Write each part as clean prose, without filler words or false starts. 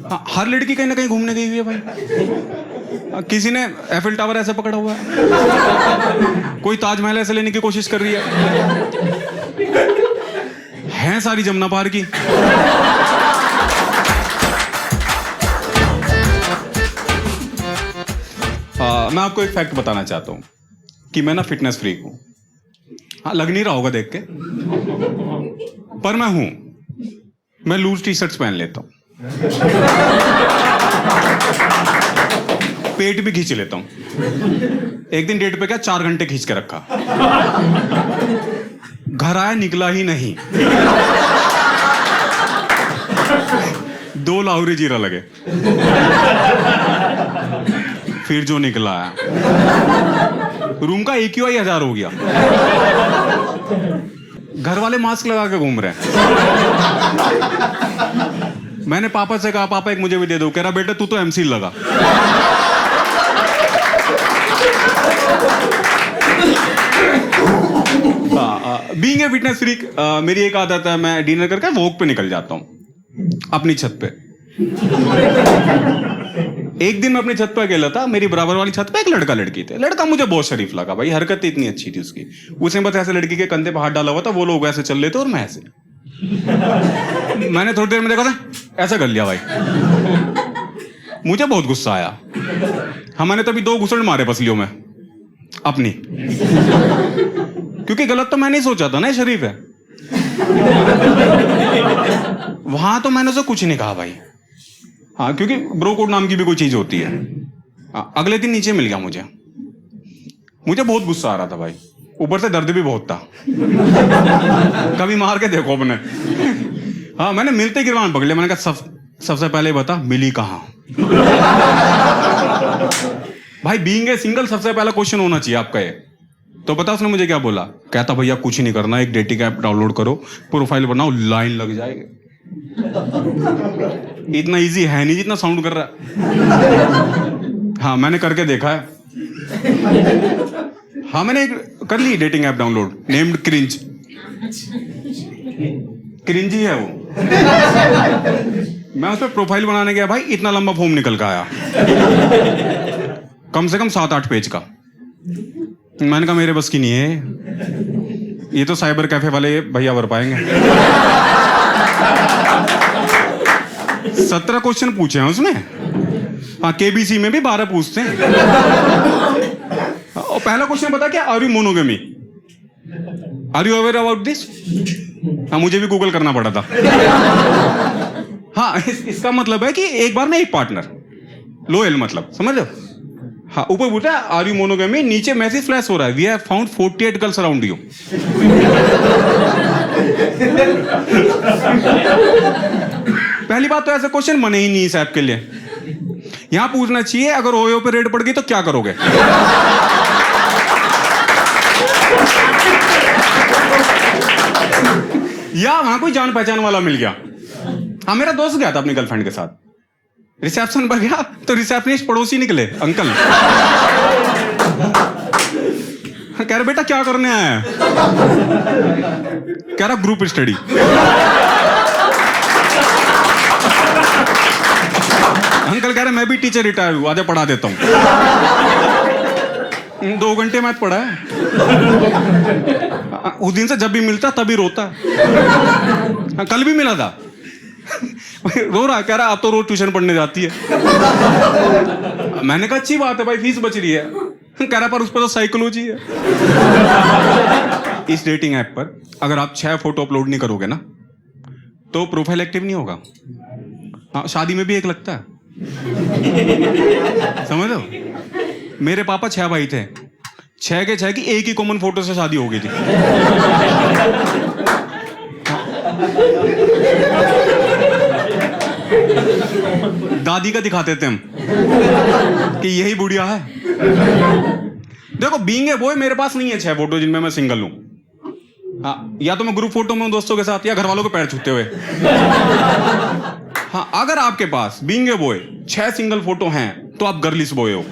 हाँ, हर लड़की कहीं ना कहीं घूमने गई हुई है भाई। किसी ने एफिल टावर ऐसे पकड़ा हुआ है, कोई ताजमहल ऐसे लेने की कोशिश कर रही है सारी जमुना पार की। मैं आपको एक फैक्ट बताना चाहता हूं कि मैं ना फिटनेस फ्रीक हूं। हाँ, लग नहीं रहा होगा देख के, पर मैं हूं। मैं लूज टी शर्ट्स पहन लेता हूं, पेट भी खींच लेता हूं। एक दिन डेट पे क्या 4 घंटे खींच के रखा, घर आया निकला ही नहीं। 2 लाहौरी जीरा लगे, फिर जो निकला है रूम का AQI 1000 हो गया। घर वाले मास्क लगा के घूम रहे हैं। मैंने पापा से कहा पापा एक मुझे भी दे दो। कह रहा बेटा तू तो MC लगा। बीइंग ए फिटनेस फ्रीक, मेरी एक आदत है, मैं डिनर करके वॉक पे निकल जाता हूं अपनी छत पे। एक दिन मैं अपनी छत पे अकेला था, मेरी बराबर वाली छत पे एक लड़का लड़की थे। लड़का मुझे बहुत शरीफ लगा भाई, हरकत इतनी अच्छी थी उसकी। उसने बस ऐसे लड़की के कंधे पे हाथ डाला हुआ था, वो लोग ऐसे चल रहे थे और मैं ऐसे। मैंने थोड़ी देर में देखा था, ऐसा कर लिया भाई। मुझे बहुत गुस्सा आया। हमने तभी 2 घुसड़ मारे पसलियों में अपनी, क्योंकि गलत तो मैंने ही सोचा था ना, शरीफ है। वहां तो मैंने उसे कुछ नहीं कहा भाई। हाँ, क्योंकि ब्रो कोड नाम की भी कोई चीज होती है। हाँ, अगले दिन नीचे मिल गया मुझे बहुत गुस्सा आ रहा था भाई, ऊपर से दर्द भी बहुत था। कभी मार के देखो अपने। हाँ, मैंने मिलते गिरवान पकड़ लिया। मैंने कहा सबसे पहले बता मिली कहां। भाई बीइंग ए सिंगल सबसे पहला क्वेश्चन होना चाहिए आपका ये। तो पता उसने मुझे क्या बोला? कहता भैया कुछ नहीं करना, एक डेटिंग ऐप डाउनलोड करो, प्रोफाइल बनाओ, लाइन लग जाएगी। इतना इजी है नहीं जितना साउंड कर रहा है। हाँ, मैंने करके देखा है। हाँ, मैंने कर ली dating app download, named Cringe. Cringe ही है वो। मैं उस पर प्रोफाइल बनाने गया भाई, इतना लंबा फॉर्म निकल के आया, कम से कम 7-8 पेज का। मैंने कहा मेरे बस की नहीं है ये, तो साइबर कैफे वाले भैया भर पाएंगे। 17 क्वेश्चन पूछे हैं उसने। हाँ, KBC में भी 12 पूछते हैं। और पहला क्वेश्चन पता क्या? Are you monogamy? Are you aware about this? हाँ, मुझे भी गूगल करना पड़ा था। हाँ, इसका मतलब है कि एक बार में एक पार्टनर, लोयल मतलब, समझ लो। हाँ, ऊपर पूछा आर यू मोनोगमी, नीचे मैसेज फ्लैश हो रहा है, we have found 48 girls around you. पहली बात तो ऐसा क्वेश्चन बने ही नहीं इस ऐप के लिए। यहां पूछना चाहिए अगर ओयो पे रेड पड़ गई तो क्या करोगे। या वहां कोई जान पहचान वाला मिल गया। हाँ, मेरा दोस्त गया था अपनी गर्लफ्रेंड के साथ, रिसेप्शन पर गया तो रिसेप्शनिस्ट पड़ोसी निकले, अंकल। कह रहा बेटा क्या करने आया है? कह रहा ग्रुप स्टडी। अंकल कह रहे मैं भी टीचर रिटायर हूं, आधे पढ़ा देता हूं। 2 घंटे मैथ पढ़ा है। उस दिन से जब भी मिलता तभी रोता। कल भी मिला था, रो रहा, कह रहा आप तो रोज ट्यूशन पढ़ने जाती है। मैंने कहा अच्छी बात है भाई, फीस बच रही है। कह रहा पर उस पर तो साइकोलॉजी है। इस डेटिंग ऐप पर अगर आप 6 फोटो अपलोड नहीं करोगे ना तो प्रोफाइल एक्टिव नहीं होगा। हाँ, शादी में भी एक लगता है, समझ लो। मेरे पापा 6 भाई थे, 6 के 6 की एक ही कॉमन फोटो से शादी हो गई थी। दादी का दिखाते थे हम कि यही बुढ़िया है। देखो बीइंग ए बॉय मेरे पास नहीं है 6 फोटो जिनमें मैं सिंगल हूं। हाँ, या तो मैं ग्रुप फोटो में हूं दोस्तों के साथ, या घर वालों के पैर छूते हुए। हाँ, अगर आपके पास being a boy 6 single photo हैं तो आप गर्लिश बॉय हो।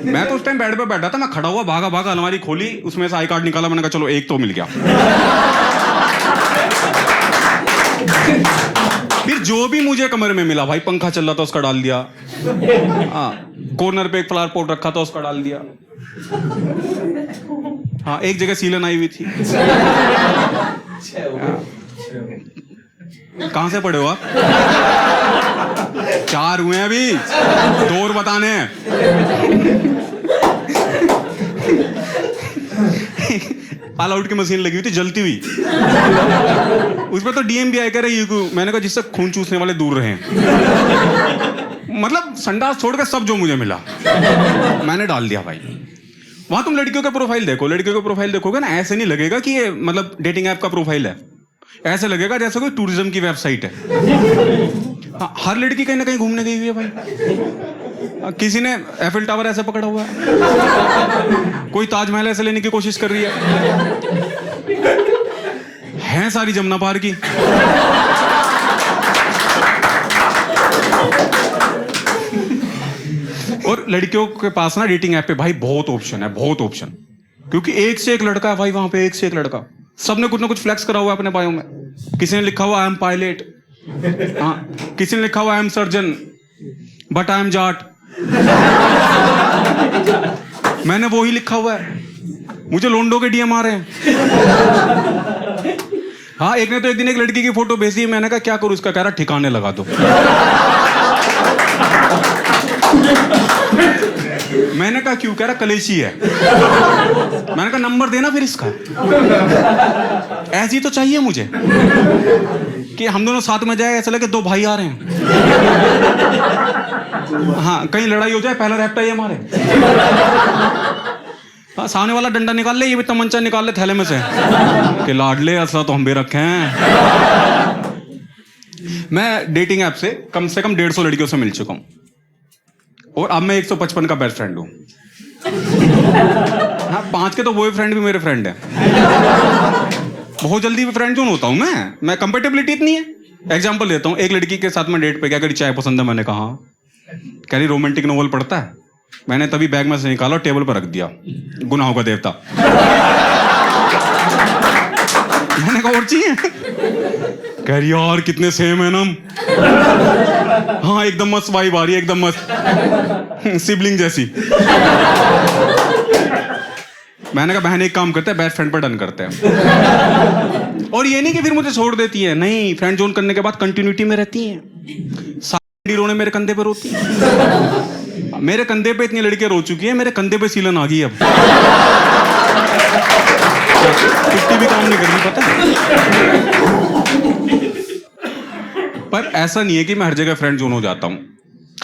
मैं तो उस टाइम बेड पे बैठा था, मैं खड़ा हुआ, भागा अलमारी खोली, उसमें से आई कार्ड निकाला, मैंने कहा चलो एक तो मिल गया। फिर जो भी मुझे कमरे में मिला भाई, पंखा चल रहा था उसका डाल दिया, हाँ कॉर्नर पे एक फ्लावर पॉट रखा था उसका डाल दिया, हाँ एक जगह सीलन आई हुई थी। कहां से पढ़े हो आप? 4 हुए हैं अभी, 2 और बताने हैं। ऑल आउट की मशीन लगी हुई थी जलती हुई, उसमें तो डीएमबीआई कह रही है। मैंने कहा जिससे खून चूसने वाले दूर रहे। मतलब संडास छोड़ के सब जो मुझे मिला मैंने डाल दिया भाई। वहां तुम लड़कियों का प्रोफाइल देखो, लड़कियों का प्रोफाइल देखोगे ना, ऐसे नहीं लगेगा कि ये मतलब डेटिंग ऐप का प्रोफाइल है, ऐसे लगेगा जैसे कोई टूरिज्म की वेबसाइट है। हाँ, हर लड़की कहीं ना कहीं घूमने गई हुई है भाई। किसी ने एफिल टावर ऐसे पकड़ा हुआ है, कोई ताजमहल ऐसे लेने की कोशिश कर रही है सारी जमुना पार की। और लड़कियों के पास ना डेटिंग ऐप पे भाई बहुत ऑप्शन है, बहुत ऑप्शन, क्योंकि एक से एक लड़का है भाई वहां पे, एक से एक लड़का। सबने कुछ ना कुछ फ्लेक्स करा हुआ है अपने बायो में। किसी ने लिखा हुआ आई एम पायलट, हाँ किसी ने लिखा हुआ I am surgeon but I am Jat. मैंने वो ही लिखा हुआ है, मुझे लोंडो के डीएम आ रहे हैं। हाँ एक ने तो एक दिन एक लड़की की फोटो भेजी, मैंने कहा क्या करूं इसका, कह रहा ठिकाने लगा दो। मैंने कहा क्यों, कह रहा कलेशी है। मैंने कहा नंबर देना फिर इसका, ऐसी तो चाहिए मुझे कि हम दोनों साथ में जाए, ऐसा लगे 2 भाई आ रहे हैं। हाँ कहीं लड़ाई हो जाए, पहला रैप्टा ही हमारे। हाँ सामने वाला डंडा निकाल ले, ये भी तमंचा निकाल ले थैले में से कि लाडले असला तो हम भी रखे हैं। मैं डेटिंग ऐप से कम 150 लड़कियों से मिल चुका हूं, और अब मैं 155 का बेस्ट फ्रेंड हूं। हाँ 5 के तो बॉयफ्रेंड भी मेरे फ्रेंड है। बहुत जल्दी फ्रेंड जोन होता हूं मैं कंपेटेबिलिटी इतनी है। एग्जांपल देता हूं, एक लड़की के साथ मैं डेट पे गया, कह रही चाय पसंद है, मैंने कहा कह रही रोमांटिक नोवेल पढ़ता है। मैंने तभी बैग में से निकाला और टेबल पर रख दिया, गुनाहों का देवता। मैंने कहा और चाहिए? कह रही यार कितने सेम है ना। हाँ एकदम मस्त वाइब आ रही है, एकदम मस्त सिबलिंग जैसी। मैंने कहा बहन एक काम करते हैं, बेस्ट फ्रेंड पर डन करते हैं। और ये नहीं कि फिर मुझे छोड़ देती है, नहीं फ्रेंड जोन करने के बाद कंटिन्यूटी में रहती है। सारी रोने मेरे कंधे पे रोती है। मेरे कंधे पे इतनी लड़कियां रो चुकी है, मेरे कंधे पे सीलन आ गई अब। पिट्टी भी काम नहीं कर रही पता है। पर ऐसा नहीं है कि मैं हर जगह फ्रेंड जोन हो जाता हूं।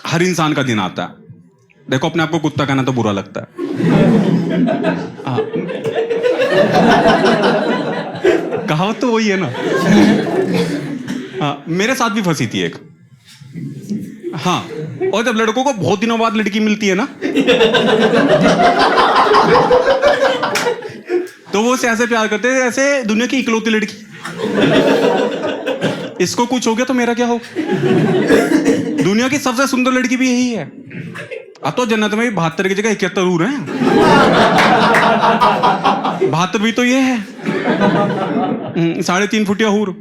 हर इंसान का दिन आता है। देखो अपने आप को कुत्ता कहना तो बुरा लगता है। कहावत तो वही है ना। मेरे साथ भी फंसी थी एक। हाँ और जब लड़कों को बहुत दिनों बाद लड़की मिलती है ना, तो वो ऐसे प्यार करते हैं जैसे दुनिया की इकलौती लड़की। इसको कुछ हो गया तो मेरा क्या हो। दुनिया की सबसे सुंदर लड़की भी यही है। अब तो जन्नत में 72 की जगह 71 हूर हैं। 72 भी तो ये है, 3.5 फुटिया हूर,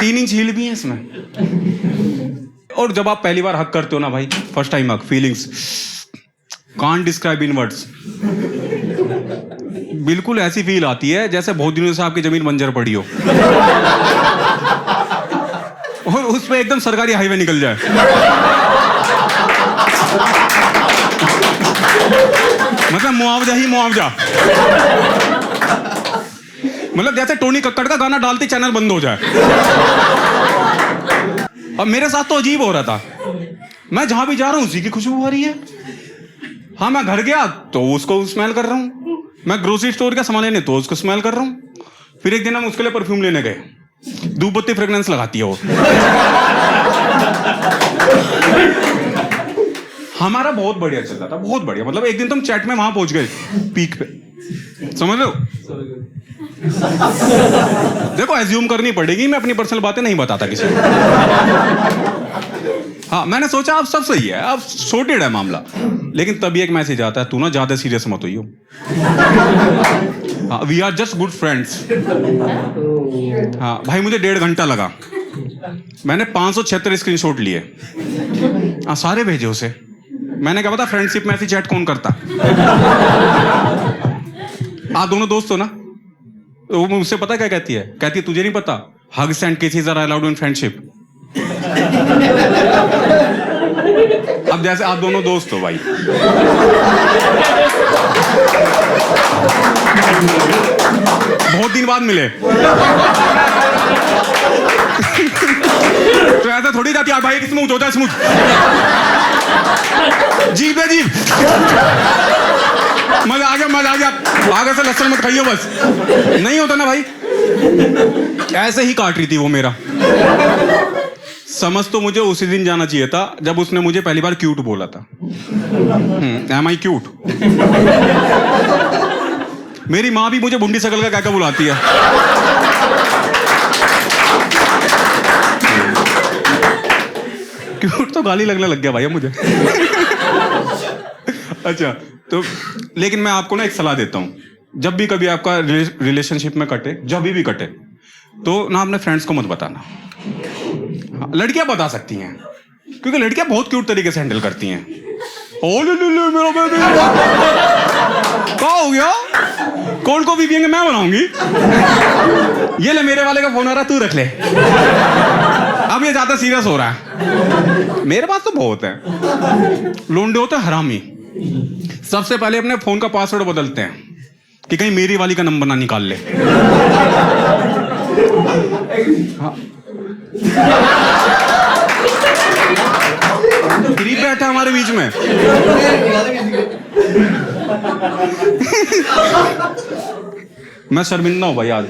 3 इंच हील भी है इसमें। और जब आप पहली बार हक करते हो ना भाई, फर्स्ट टाइम हक, feelings can't describe in words. बिल्कुल ऐसी फील आती है जैसे बहुत दिनों से आपकी जमीन बंजर पड़ी हो और उस पे एकदम सरकारी हाईवे निकल जाए। मतलब मुआवजा ही मुआवजा। मतलब जैसे टोनी कक्कड़ का गाना डालते चैनल बंद हो जाए। अब मेरे साथ तो अजीब हो रहा था। मैं जहां भी जा रहा हूं उसी की खुशबू आ रही है। हाँ मैं घर गया तो उसको स्मेल कर रहा हूं, मैं ग्रोसरी स्टोर का सामान लेने तो उसको स्मेल कर रहा हूं। फिर एक दिन हम उसके लिए परफ्यूम लेने गए, धूप बत्ती फ्रेग्रेंस लगाती है वो। हमारा बहुत बढ़िया चल रहा था, बहुत बढ़िया। मतलब एक दिन तुम चैट में वहां पहुंच गए पीक पे, समझ लो। देखो एज्यूम करनी पड़ेगी, मैं अपनी पर्सनल बातें नहीं बताता किसी को। हाँ मैंने सोचा अब सब सही है, अब सॉर्टेड है मामला। लेकिन तभी एक मैसेज आता है, तू ना ज्यादा सीरियस मत होइयो। हाँ, we are just good friends. हाँ भाई, मुझे 1.5 घंटा लगा। मैंने 576 स्क्रीनशॉट लिए। हाँ, सारे भेजे उसे। मैंने क्या पता फ्रेंडशिप में ऐसी चैट कौन करता। आप दोनों दोस्त हो ना? वो मुझसे पता क्या कहती है? कहती है तुझे नहीं पता, hugs and kisses are allowed in friendship. अब जैसे आप दोनों दोस्त हो भाई, बहुत दिन बाद मिले, तो ऐसा थोड़ी जाती है भाई कि स्मूथ होता है, स्मूथ जीप है जीप, मजा आ गया, मजा आ गया, आगे से लहसुन मत खाइयो बस। नहीं होता ना भाई, ऐसे ही काट रही थी वो मेरा। समझ तो मुझे उसी दिन जाना चाहिए था जब उसने मुझे पहली बार क्यूट बोला था। एम आई क्यूट? मेरी माँ भी मुझे बुंडी शकल का क्या क्या बुलाती है। क्यूट तो गाली लगने लग गया भाई मुझे। अच्छा, तो लेकिन मैं आपको ना एक सलाह देता हूं, जब भी कभी आपका रिलेशनशिप में कटे, जब भी कटे, तो ना अपने फ्रेंड्स को मत बताना। लड़कियां बता सकती हैं, क्योंकि लड़कियां बहुत क्यूट तरीके से हैंडल करती हैं। ओ ले ले ले मेरा बेबी, क्या हो गया? कौन को भी पियेंगे, मैं बनाऊंगी। ये ले मेरे वाले का फोन आ रहा, तू रख ले। अब ये ज्यादा सीरियस हो रहा है। मेरे पास तो बहुत है। लोंडे होते हैं हरामी, सबसे पहले अपने फोन का पासवर्ड बदलते हैं कि कहीं मेरी वाली का नंबर ना निकाल ले। हाँ। गरीब बैठा हमारे बीच में। मैं शर्मिंदा हूं भाई आज।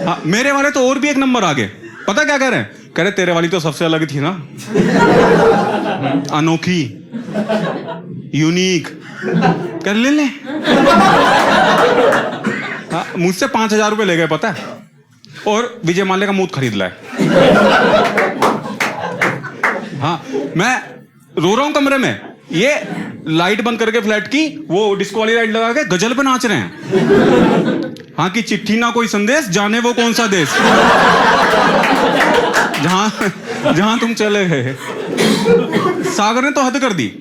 हाँ, मेरे वाले तो और भी एक नंबर आगे, पता क्या कह रहे हैं? कह रहे तेरे वाली तो सबसे अलग थी ना, अनोखी, यूनिक। कर ले ले। हाँ, मुझसे 5,000 रुपए ले गए पता है, और विजय माल्या का मूत खरीद लाए। हाँ, मैं रो रहा हूं कमरे में, ये लाइट बंद करके फ्लैट की, वो डिस्को वाली लाइट लगा के गजल पे नाच रहे हैं। हाँ, कि चिट्ठी ना कोई संदेश, जाने वो कौन सा देश, जहां तुम चले गए। सागर ने तो हद कर दी,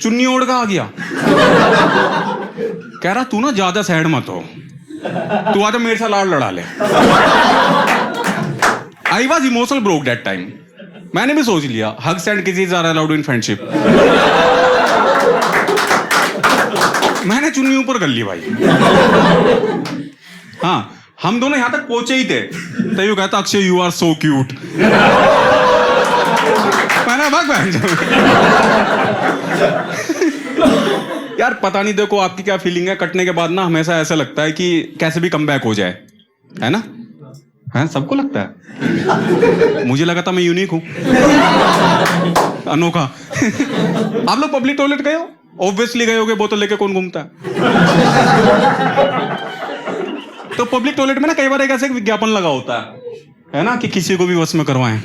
चुन्नी ओढ़ का आ गया, कह रहा तू ना ज्यादा सैड मत हो, तू आजा मेरे साथ लाड़ लड़ा ले। I was emotional broke that time. मैंने भी सोच लिया, hugs and kisses are allowed in friendship. मैंने चुन्नी ऊपर कर ली भाई। हाँ, हम दोनों यहां तक पहुंचे ही थे, तो यू कहता Akshay you are so cute. मैंने भाग यार, पता नहीं, देखो आपकी क्या फीलिंग है, कटने के बाद ना हमेशा ऐसा लगता है कि कैसे भी कमबैक हो जाए, है ना? है, सबको लगता है। मुझे लगा था मैं यूनिक हूं, अनोखा। आप लोग पब्लिक टॉयलेट गए हो? ऑब्वियसली गए होगे, बोतल लेके कौन घूमता है? तो पब्लिक टॉयलेट में ना कई बार एक ऐसे विज्ञापन लगा होता है ना, कि किसी को भी वश में करवाएं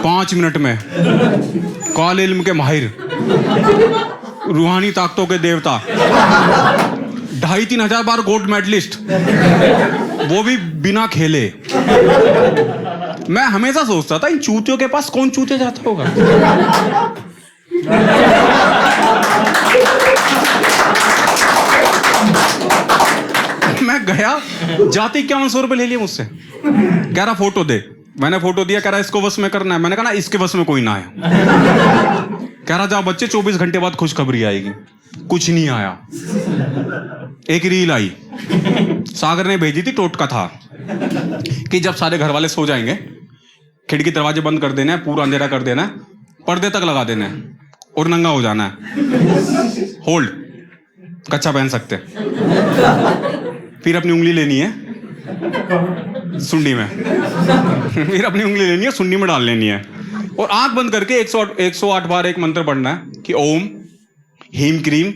5 मिनट में, काले इल्म के माहिर, रूहानी ताकतों के देवता, 2,500-3,000 बार गोल्ड मेडलिस्ट, वो भी बिना खेले। मैं हमेशा सोचता था इन चूतियों के पास कौन चूते जाता होगा। मैं गया, जाते 5100 रुपए ले लिए मुझसे। कह रहा फोटो दे, मैंने फोटो दिया, कह रहा इसको वश में करना है। मैंने कहा ना, इसके वश में कोई ना आया। कह रहा जाओ बच्चे, 24 घंटे बाद खुशखबरी आएगी। कुछ नहीं आया। एक रील आई, सागर ने भेजी थी, टोटका था कि जब सारे घर वाले सो जाएंगे, खिड़की दरवाजे बंद कर देना है, पूरा अंधेरा कर देना है, पर्दे तक लगा देना है और नंगा हो जाना है। होल्ड, कच्चा पहन सकते, फिर अपनी उंगली लेनी है सुंडी में, फिर अपनी उंगली लेनी है सुंडी में डाल लेनी है, और आंख बंद करके 108 बार एक मंत्र पढ़ना है कि ओम हीम क्रीम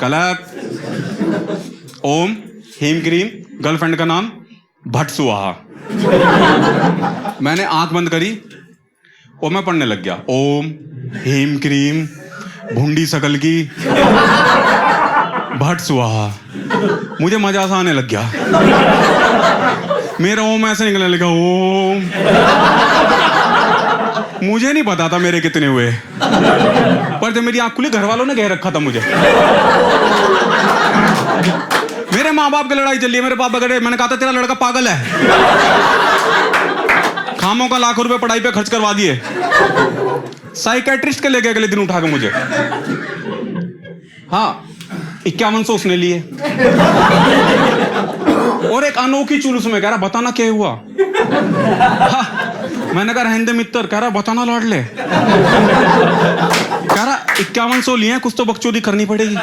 गलत, ओम हीम क्रीम, गर्लफ्रेंड का नाम भट्ट सुहा। मैंने आंख बंद करी और मैं पढ़ने लग गया, ओम हीम क्रीम भुंडी सकल की भट सुहा। मुझे मजा सा आने लग गया। मेरा ओम ऐसे निकलने लगा, ओम। मुझे नहीं पता था मेरे कितने हुए, पर जब मेरी आंख खुली घर वालों ने कह रखा था मुझे। मेरे माँ बाप की लड़ाई चल रही है, मेरे पापा कह, मैंने कहा था तेरा लड़का पागल है, खामों का लाखों रुपए पढ़ाई पे खर्च करवा दिए। साइकेट्रिस्ट के ले गए अगले दिन उठा के मुझे। हाँ, 5100 उसने लिए। और एक अनोखी चुलूस में कह रहा बताना क्या हुआ। हाँ, मैंने कहा रहने दे मित्र। कह रहा बताना लाडले। कह रहा 5100 लिए हैं, कुछ तो बकचोदी करनी पड़ेगी।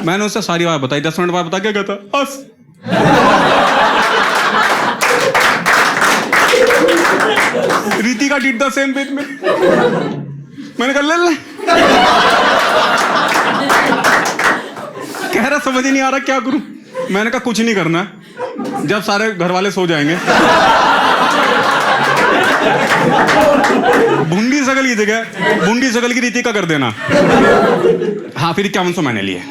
मैंने उससे सारी बात बताई। 10 मिनट बाद बता क्या कहता, हंस। Ritika did the same with me. मैंने कहा ले। कह रहा समझ ही नहीं आ रहा क्या करूं। मैंने कहा कुछ नहीं करना, जब सारे घर वाले सो जाएंगे भुंडी सकल की जगह भुंडी सकल की रीतिका कर देना। हाँ, फिर 5100 मैंने लिए।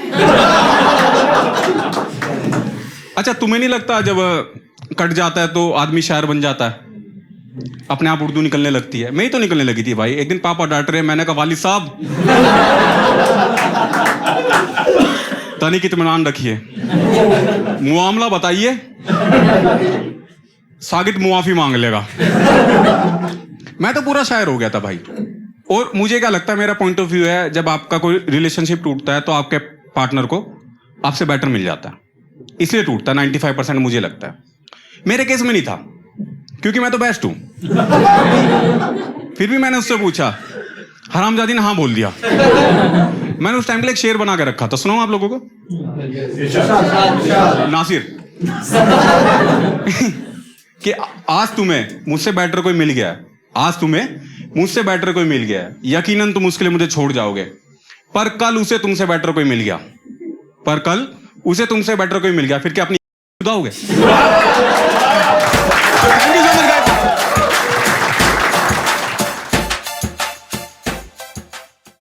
अच्छा, तुम्हें नहीं लगता जब कट जाता है तो आदमी शायर बन जाता है, अपने आप उर्दू निकलने लगती है? मैं ही तो निकलने लगी थी भाई। एक दिन पापा डांट रहे, मैंने कहा वालिद साहब तनी की इत्मीनान रखिए, मुआमला बताइए, सागिद मुआफी मांग लेगा। मैं तो पूरा शायर हो गया था भाई। और मुझे क्या लगता है, मेरा पॉइंट ऑफ व्यू है, जब आपका कोई रिलेशनशिप टूटता है तो आपके पार्टनर को आपसे बेटर मिल जाता है, इसलिए टूटता है 95% मुझे लगता है। मेरे केस में नहीं था, क्योंकि मैं तो बेस्ट हूं। फिर भी मैंने उससे पूछा, हरामजादी ने हाँ बोल दिया। मैंने उस टाइम के लिए एक शेर बना के रखा था, सुनाऊं आप लोगों को? नासिर कि आज तुम्हें मुझसे बेटर कोई मिल गया, आज तुम्हें मुझसे बेटर कोई मिल गया, यकीनन तुम उसके लिए मुझे छोड़ जाओगे, पर कल उसे तुमसे बेटर कोई मिल गया, पर कल उसे तुमसे बेटर कोई मिल गया, फिर क्या अपनी जुदा हो गए?